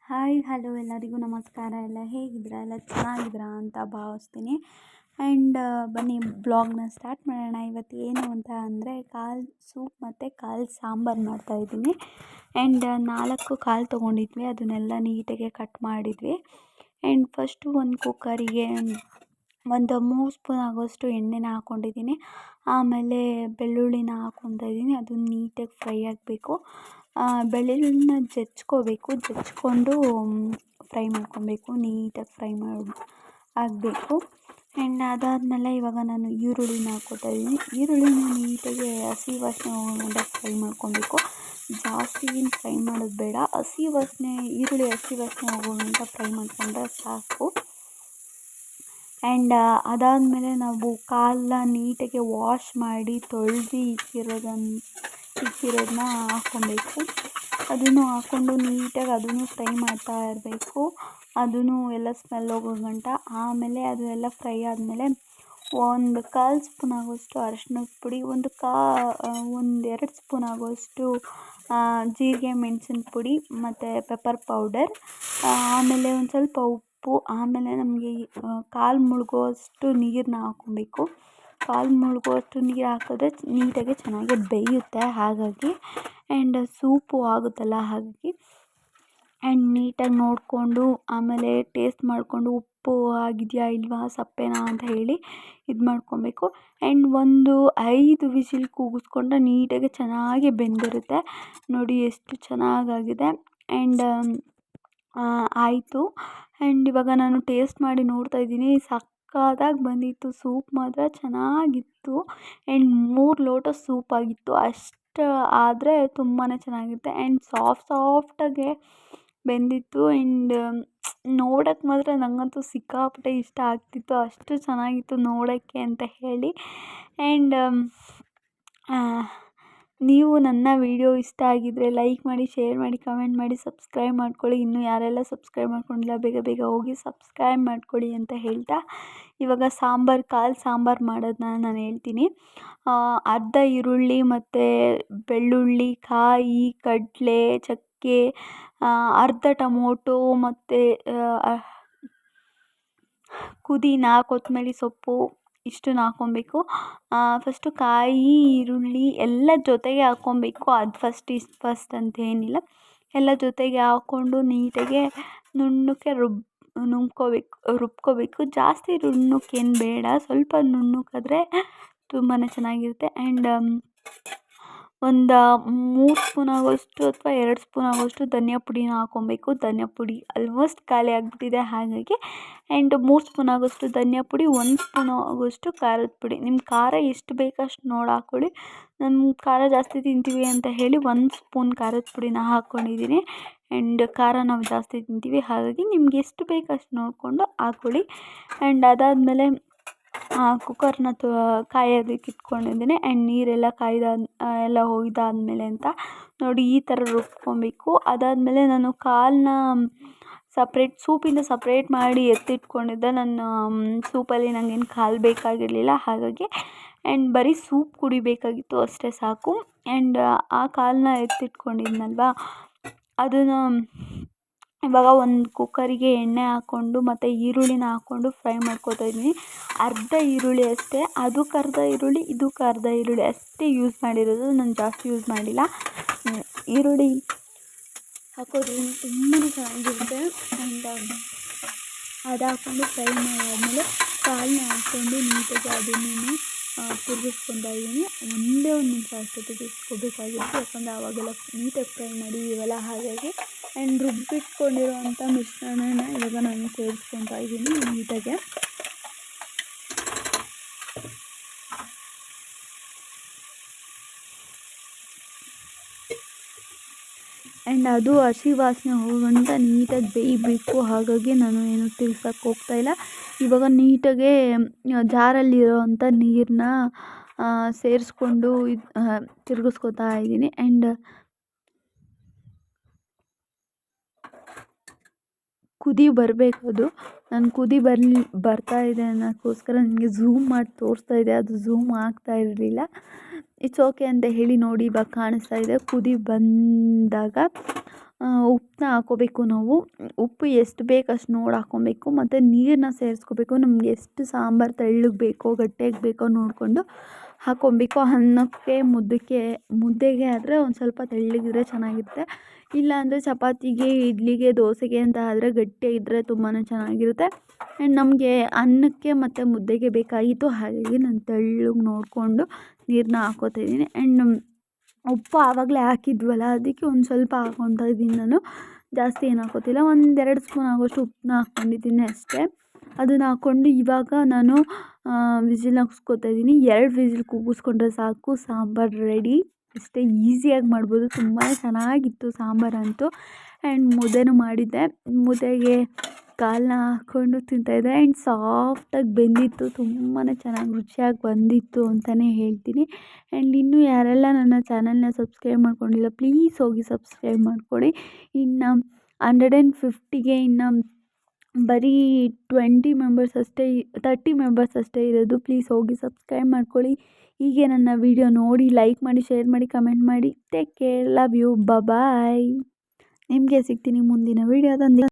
Hi hello ಎಲ್ಲರಿಗೂ ನಮಸ್ಕಾರ. ಎಲ್ಲ ಹೇಗಿದ್ದೀರಾ? ಎಲ್ಲ ಚೆನ್ನಾಗಿದ್ದೀರಾ ಅಂತ ಭಾವಿಸ್ತೀನಿ. ಆ್ಯಂಡ್ ಬನ್ನಿ ಬ್ಲಾಗ್ನ ಸ್ಟಾರ್ಟ್ ಮಾಡೋಣ. ಇವತ್ತು ಏನು ಅಂತ ಅಂದರೆ ಕಾಲು ಸೂಪ್ ಮತ್ತು ಕಾಲು ಸಾಂಬಾರು ಮಾಡ್ತಾಯಿದ್ದೀನಿ. ಆ್ಯಂಡ್ 4 ಕಾಲು ತೊಗೊಂಡಿದ್ವಿ, ಅದನ್ನೆಲ್ಲ ನೀಟಾಗಿ ಕಟ್ ಮಾಡಿದ್ವಿ. ಆ್ಯಂಡ್ ಫಸ್ಟು ಒಂದು ಕುಕ್ಕರಿಗೆ ಒಂದು 3 ಸ್ಪೂನ್ ಆಗೋಷ್ಟು ಎಣ್ಣೆನ ಹಾಕ್ಕೊಂಡಿದ್ದೀನಿ. ಆಮೇಲೆ ಬೆಳ್ಳುಳ್ಳಿನ ಹಾಕ್ಕೊತಾ ಇದ್ದೀನಿ. ಅದು ನೀಟಾಗಿ ಫ್ರೈ ಆಗಬೇಕು. ಬೆಳ್ಳುಳ್ಳಿನ ಜಜ್ಜಿಕೊಂಡು ಫ್ರೈ ಮಾಡ್ಕೊಬೇಕು. ನೀಟಾಗಿ ಫ್ರೈ ಆಗಬೇಕು. ಆ್ಯಂಡ್ ಅದಾದಮೇಲೆ ಇವಾಗ ನಾನು ಈರುಳ್ಳಿನ ಹಾಕ್ಕೊತಾ ಇದ್ದೀನಿ. ಈರುಳ್ಳಿನ ನೀಟಾಗಿ ಹಸಿ ವಾಸನೆ ಹೋಗೋಗಂಟ ಫ್ರೈ ಮಾಡ್ಕೊಬೇಕು. ಜಾಸ್ತಿ ಫ್ರೈ ಮಾಡೋದು ಬೇಡ, ಈರುಳ್ಳಿ ಹಸಿ ವಾಸನೆ ಹೋಗೋಗಂಟ ಫ್ರೈ ಮಾಡ್ಕೊಂಡ್ರೆ ಸಾಕು. ಆ್ಯಂಡ್ ಅದಾದಮೇಲೆ ನಾವು ಕಾಲನ್ನ ನೀಟಾಗಿ ವಾಶ್ ಮಾಡಿ ತೊಳೆದು ಇಕ್ಕಿರೋದನ್ನ ಹಾಕ್ಕೊಬೇಕು. ಅದನ್ನು ಹಾಕ್ಕೊಂಡು ನೀಟಾಗಿ ಅದನ್ನು ಫ್ರೈ ಮಾಡ್ತಾ ಇರಬೇಕು. ಅದನ್ನು ಎಲ್ಲ ಸ್ಮೆಲ್ ಹೋಗೋ ಗಂಟ. ಆಮೇಲೆ ಅದು ಎಲ್ಲ ಫ್ರೈ ಆದಮೇಲೆ ಒಂದು 1/4 ಸ್ಪೂನ್ ಆಗೋಷ್ಟು ಅರಶಿನದ ಪುಡಿ, 2 ಸ್ಪೂನ್ ಆಗೋಷ್ಟು ಜೀರಿಗೆ ಮೆಣಸಿನ ಪುಡಿ ಮತ್ತು ಪೆಪ್ಪರ್ ಪೌಡರ್, ಆಮೇಲೆ ಒಂದು ಸ್ವಲ್ಪ ಉಪ್ಪು, ಆಮೇಲೆ ನಮಗೆ ಕಾಲು ಮುಳುಗುವಷ್ಟು ನೀರನ್ನ ಹಾಕ್ಕೊಬೇಕು. ಕಾಲು ಮುಳುಗುವಷ್ಟು ನೀರು ಹಾಕಿದ್ರೆ ನೀಟಾಗಿ ಚೆನ್ನಾಗಿ ಬೇಯುತ್ತೆ. ಹಾಗಾಗಿ ಆ್ಯಂಡ್ ಸೂಪು ಆಗುತ್ತಲ್ಲ, ಹಾಗಾಗಿ ಆ್ಯಂಡ್ ನೀಟಾಗಿ ನೋಡಿಕೊಂಡು ಆಮೇಲೆ ಟೇಸ್ಟ್ ಮಾಡಿಕೊಂಡು ಉಪ್ಪು ಆಗಿದೆಯಾ ಇಲ್ವಾ, ಸಪ್ಪೆನಾ ಅಂತ ಹೇಳಿ ಇದು ಮಾಡ್ಕೊಬೇಕು. ಆ್ಯಂಡ್ ಒಂದು 5 ವಿಸಿಲ್ ಕೂಗಿಸ್ಕೊಂಡ್ರೆ ನೀಟಾಗಿ ಚೆನ್ನಾಗಿ ಬೆಂದಿರುತ್ತೆ. ನೋಡಿ ಎಷ್ಟು ಚೆನ್ನಾಗಾಗಿದೆ. ಆ್ಯಂಡ್ ಆಯಿತು. ಆ್ಯಂಡ್ ಇವಾಗ ನಾನು ಟೇಸ್ಟ್ ಮಾಡಿ ನೋಡ್ತಾ ಇದ್ದೀನಿ. ಸಕ್ಕತ್ತಾಗಿ ಬಂದಿತ್ತು. ಸೂಪ್ ಮಾತ್ರ ಚೆನ್ನಾಗಿತ್ತು. ಆ್ಯಂಡ್ 3 ಲೋಟ ಸೂಪ್ ಆಗಿತ್ತು. ಅಷ್ಟು ಆದರೆ ತುಂಬಾ ಚೆನ್ನಾಗಿರುತ್ತೆ. ಆ್ಯಂಡ್ ಸಾಫ್ಟಾಗೆ ಬೆಂದಿತ್ತು. ಆ್ಯಂಡ್ ನೋಡೋಕ್ಕೆ ಮಾತ್ರ ನನಗಂತೂ ಸಿಕ್ಕಾಪಟ್ಟೆ ಇಷ್ಟ ಆಗ್ತಿತ್ತು. ಅಷ್ಟು ಚೆನ್ನಾಗಿತ್ತು ನೋಡೋಕ್ಕೆ ಅಂತ ಹೇಳಿ. ಆ್ಯಂಡ್ ನೀವು ನನ್ನ ವಿಡಿಯೋ ಇಷ್ಟ ಆಗಿದ್ದರೆ ಲೈಕ್ ಮಾಡಿ, ಶೇರ್ ಮಾಡಿ, ಕಮೆಂಟ್ ಮಾಡಿ, ಸಬ್ಸ್ಕ್ರೈಬ್ ಮಾಡ್ಕೊಳ್ಳಿ. ಇನ್ನೂ ಯಾರೆಲ್ಲ ಸಬ್ಸ್ಕ್ರೈಬ್ ಮಾಡ್ಕೊಂಡಿಲ್ಲ ಬೇಗ ಹೋಗಿ ಸಬ್ಸ್ಕ್ರೈಬ್ ಮಾಡ್ಕೊಳ್ಳಿ ಅಂತ ಹೇಳ್ತಾ, ಇವಾಗ ಕಾಲು ಸಾಂಬಾರು ಮಾಡೋದನ್ನ ನಾನು ಹೇಳ್ತೀನಿ. ಅರ್ಧ ಈರುಳ್ಳಿ ಮತ್ತು ಬೆಳ್ಳುಳ್ಳಿ, ಕಾಯಿ, ಕಡಲೆ, ಚಕ್ಕೆ, ಅರ್ಧ ಟೊಮೊಟೊ ಮತ್ತು ಪುದೀನ, ಕೊತ್ತಂಬರಿ ಸೊಪ್ಪು ಇಷ್ಟನ್ನು ಹಾಕ್ಕೊಬೇಕು. ಫಸ್ಟು ಕಾಯಿ, ಈರುಳ್ಳಿ ಎಲ್ಲ ಜೊತೆಗೆ ಹಾಕ್ಕೊಬೇಕು. ಅದು ಫಸ್ಟ್ ಅಂತೇನಿಲ್ಲ, ಎಲ್ಲ ಜೊತೆಗೆ ಹಾಕ್ಕೊಂಡು ನೀಟಾಗಿ ನುಣ್ಣಗೆ ರುಬ್ಕೋಬೇಕು. ಜಾಸ್ತಿ ನುಣ್ಣಕ್ಕೇನು ಬೇಡ, ಸ್ವಲ್ಪ ನುಣ್ಣಗಾದರೆ ತುಂಬಾ ಚೆನ್ನಾಗಿರುತ್ತೆ. ಆ್ಯಂಡ್ ಒಂದು 3 ಸ್ಪೂನ್ ಆಗೋಷ್ಟು ಅಥವಾ 2 ಸ್ಪೂನ್ ಆಗೋಷ್ಟು ಧನಿಯಾ ಪುಡಿನ ಹಾಕ್ಕೊಬೇಕು. ಧನಿಯಾ ಪುಡಿ ಆಲ್ಮೋಸ್ಟ್ ಖಾಲಿ ಆಗಿಬಿಟ್ಟಿದೆ, ಹಾಗಾಗಿ. ಆ್ಯಂಡ್ 3 ಸ್ಪೂನ್ ಆಗೋಷ್ಟು ಧನಿಯಾ ಪುಡಿ, 1 ಸ್ಪೂನ್ ಆಗೋಷ್ಟು ಖಾರದ ಪುಡಿ. ನಿಮ್ಮ ಖಾರ ಎಷ್ಟು ಬೇಕೋ ಅಷ್ಟು ನೋಡಿ ಹಾಕ್ಕೊಳ್ಳಿ. ನಮ್ಮ ಖಾರ ಜಾಸ್ತಿ ತಿಂತೀವಿ ಅಂತ ಹೇಳಿ 1 ಸ್ಪೂನ್ ಖಾರದ ಪುಡಿನ ಹಾಕ್ಕೊಂಡಿದ್ದೀನಿ. ಆ್ಯಂಡ್ ಖಾರ ನಾವು ಜಾಸ್ತಿ ತಿಂತೀವಿ, ಹಾಗಾಗಿ ನಿಮ್ಗೆ ಎಷ್ಟು ಬೇಕೋ ಅಷ್ಟು ನೋಡಿಕೊಂಡು ಹಾಕ್ಕೊಳ್ಳಿ. ಆ್ಯಂಡ್ ಅದಾದಮೇಲೆ ಕುಕ್ಕರ್ನ ಕಾಯೋದಕ್ಕೆ ಇಟ್ಕೊಂಡಿದ್ದೀನಿ. ಆ್ಯಂಡ್ ನೀರೆಲ್ಲ ಎಲ್ಲ ಹೋಗಿದ್ದಾದಮೇಲೆ ಅಂತ ನೋಡಿ ಈ ಥರ ರುಬ್ಕೊಬೇಕು. ಅದಾದಮೇಲೆ ನಾನು ಕಾಲನ್ನ ಸೂಪಿಂದ ಸಪ್ರೇಟ್ ಮಾಡಿ ಎತ್ತಿಟ್ಕೊಂಡಿದ್ದೆ. ನಾನು ಸೂಪಲ್ಲಿ ನನಗೇನು ಕಾಲು ಬೇಕಾಗಿರಲಿಲ್ಲ, ಹಾಗಾಗಿ. ಆ್ಯಂಡ್ ಬರೀ ಸೂಪ್ ಕುಡಿಬೇಕಾಗಿತ್ತು, ಅಷ್ಟೇ ಸಾಕು. ಆ್ಯಂಡ್ ಆ ಕಾಲನ್ನ ಎತ್ತಿಟ್ಕೊಂಡಿದ್ನಲ್ವ, ಅದನ್ನು ಇವಾಗ ಒಂದು ಕುಕ್ಕರಿಗೆ ಎಣ್ಣೆ ಹಾಕ್ಕೊಂಡು ಮತ್ತು ಈರುಳ್ಳಿನ ಹಾಕ್ಕೊಂಡು ಫ್ರೈ ಮಾಡ್ಕೊತಾ ಇದ್ದೀನಿ. ಅರ್ಧ ಈರುಳ್ಳಿ ಅಷ್ಟೇ, ಅದಕ್ಕೆ ಅರ್ಧ ಈರುಳ್ಳಿ, ಇದಕ್ಕೆ ಅರ್ಧ ಈರುಳ್ಳಿ ಅಷ್ಟೇ ಯೂಸ್ ಮಾಡಿರೋದು. ನಾನು ಜಾಸ್ತಿ ಯೂಸ್ ಮಾಡಿಲ್ಲ. ಈರುಳ್ಳಿ ಹಾಕೋದ್ರಿಂದ ತುಂಬಾ ಚೆನ್ನಾಗಿರುತ್ತೆ. ಆ್ಯಂಡ್ ಅದು ಹಾಕ್ಕೊಂಡು ಫ್ರೈ ಮಾಡಾದಮೇಲೆ ಕಾಲನ್ನ ಹಾಕ್ಕೊಂಡು ನೀಟಾಗಿ ಅದನ್ನು ತಿರುಗಿಸ್ಕೊತಾ ಇದ್ದೀನಿ. ಒಂದೇ ಒಂದು ನಿಮಿಷ ಅಷ್ಟೇ ತಿರುಗಿಸ್ಕೋಬೇಕಾಗಿತ್ತು, ಯಾಕಂದರೆ ಆವಾಗೆಲ್ಲ ನೀಟಾಗಿ ಫ್ರೈ ಮಾಡಿದ್ದೀವಲ್ಲ, ಹಾಗಾಗಿ. ಆ್ಯಂಡ್ ರುಬ್ಬಿಟ್ಕೊಂಡಿರೋವಂಥ ಮಿಶ್ರಣನ ಇವಾಗ ನಾನು ಸೇರಿಸ್ಕೊತಾ ಇದ್ದೀನಿ ನೀಟಾಗೆ. ಆ್ಯಂಡ್ ಅದು ಹಸಿ ವಾಸನೆ ಹೋಗೋಗಂಟ ನೀಟಾಗಿ ಬೇಯಬೇಕು, ಹಾಗಾಗಿ ನಾನು ಏನು ತಿರ್ಗ್ಸೋಕ್ಕೆ ಹೋಗ್ತಾಯಿಲ್ಲ. ಇವಾಗ ನೀಟಾಗೆ ಜಾರಲ್ಲಿರೋವಂಥ ನೀರನ್ನ ಸೇರಿಸ್ಕೊಂಡು ತಿರುಗಿಸ್ಕೊತಾ ಇದ್ದೀನಿ. ಆ್ಯಂಡ್ ಕುದಿ ಬರಬೇಕದು. ನಾನು ಕುದಿ ಬರ್ತಾಯಿದೆ ಅನ್ನೋಕ್ಕೋಸ್ಕರ ನನಗೆ ಝೂಮ್ ಮಾಡಿ ತೋರಿಸ್ತಾ ಇದೆ, ಅದು ಝೂಮ್ ಆಗ್ತಾ ಇರಲಿಲ್ಲ. ಇಟ್ಸ್ ಓಕೆ ಅಂತ ಹೇಳಿ ನೋಡಿ, ಇವಾಗ ಕಾಣಿಸ್ತಾ ಇದೆ. ಕುದಿ ಬಂದಾಗ ಉಪ್ಪನ್ನ ಹಾಕ್ಕೋಬೇಕು ನಾವು. ಉಪ್ಪು ಎಷ್ಟು ಬೇಕು ಅಷ್ಟು ನೋಡಿ ಹಾಕ್ಕೊಬೇಕು ಮತ್ತು ನೀರನ್ನ ಸೇರಿಸ್ಕೋಬೇಕು. ನಮ್ಗೆ ಎಷ್ಟು ಸಾಂಬಾರು ತೆಳ್ಳಗೆ ಬೇಕೋ ಗಟ್ಟಿಯಾಗಿ ಬೇಕೋ ನೋಡಿಕೊಂಡು ಹಾಕ್ಕೊಬೇಕು. ಅನ್ನಕ್ಕೆ ಮುದ್ದೆಗೆ ಆದರೆ ಒಂದು ಸ್ವಲ್ಪ ತೆಳ್ಳಗಿದ್ರೆ ಚೆನ್ನಾಗಿರುತ್ತೆ. ಇಲ್ಲಾಂದರೆ ಚಪಾತಿಗೆ ಇಡ್ಲಿಗೆ ದೋಸೆಗೆ ಅಂತ ಆದರೆ ಗಟ್ಟಿಯಾಗಿದ್ದರೆ ತುಂಬಾ ಚೆನ್ನಾಗಿರುತ್ತೆ. ಆ್ಯಂಡ್ ನಮಗೆ ಅನ್ನಕ್ಕೆ ಮತ್ತು ಮುದ್ದೆಗೆ ಬೇಕಾಗಿತ್ತು, ಹಾಗಾಗಿ ನಾನು ತೆಳ್ಳಗೆ ನೋಡಿಕೊಂಡು ನೀರನ್ನ ಹಾಕ್ಕೋತಾ ಇದ್ದೀನಿ. ಆ್ಯಂಡ್ ಉಪ್ಪು ಆವಾಗಲೇ ಹಾಕಿದ್ವಲ್ಲ, ಅದಕ್ಕೆ ಒಂದು ಸ್ವಲ್ಪ ಹಾಕ್ಕೊತಾ ಇದ್ದೀನಿ ನಾನು. ಜಾಸ್ತಿ ಏನು ಹಾಕ್ಕೋತಿಲ್ಲ, 1-2 ಸ್ಪೂನ್ ಆಗೋಷ್ಟು ಉಪ್ಪನ್ನ ಹಾಕ್ಕೊಂಡಿದ್ದೀನಿ ಅಷ್ಟೇ. ಅದನ್ನು ಹಾಕ್ಕೊಂಡು ಇವಾಗ ನಾನು ವಿಸಿಲ್ ಹಾಕ್ಸ್ಕೊತಾ ಇದ್ದೀನಿ. 2 ವಿಸಿಲ್ ಕೂಗಿಸ್ಕೊಂಡ್ರೆ ಸಾಕು, ಸಾಂಬಾರು ರೆಡಿ. ಅಷ್ಟೇ ಈಸಿಯಾಗಿ ಮಾಡ್ಬೋದು. ತುಂಬಾ ಚೆನ್ನಾಗಿತ್ತು ಸಾಂಬಾರಂತೂ. ಆ್ಯಂಡ್ ಮುದ್ದೆನೂ ಮಾಡಿದ್ದೆ. ಮುದ್ದೆಗೆ ಕಾಳನ್ನ ಹಾಕ್ಕೊಂಡು ತಿಂತಾಯಿದ್ದೆ. ಆ್ಯಂಡ್ ಸಾಫ್ಟಾಗಿ ಬೆಂದಿತ್ತು, ತುಂಬಾ ಚೆನ್ನಾಗಿ ರುಚಿಯಾಗಿ ಬಂದಿತ್ತು ಅಂತಲೇ ಹೇಳ್ತೀನಿ. ಆ್ಯಂಡ್ ಇನ್ನೂ ಯಾರೆಲ್ಲ ನನ್ನ ಚಾನಲ್ನ ಸಬ್ಸ್ಕ್ರೈಬ್ ಮಾಡ್ಕೊಂಡಿಲ್ಲ ಪ್ಲೀಸ್ ಹೋಗಿ ಸಬ್ಸ್ಕ್ರೈಬ್ ಮಾಡ್ಕೊಳ್ಳಿ. ಇನ್ನು 150ಗೆ ಇನ್ನು ಬರೀ 30 ಮೆಂಬರ್ಸ್ ಅಷ್ಟೇ ಇರೋದು. ಪ್ಲೀಸ್ ಹೋಗಿ ಸಬ್ಸ್ಕ್ರೈಬ್ ಮಾಡ್ಕೊಳ್ಳಿ. ಹೀಗೆ ನನ್ನ ವಿಡಿಯೋ ನೋಡಿ ಲೈಕ್ ಮಾಡಿ, ಶೇರ್ ಮಾಡಿ, ಕಮೆಂಟ್ ಮಾಡಿ. ಟೇಕ್ ಕೇರ್, ಲವ್ ಯು, ಬಾಯ್. ನಿಮಗೆ ಸಿಗ್ತೀನಿ ಮುಂದಿನ ವಿಡಿಯೋದೊಂದಿಗೆ.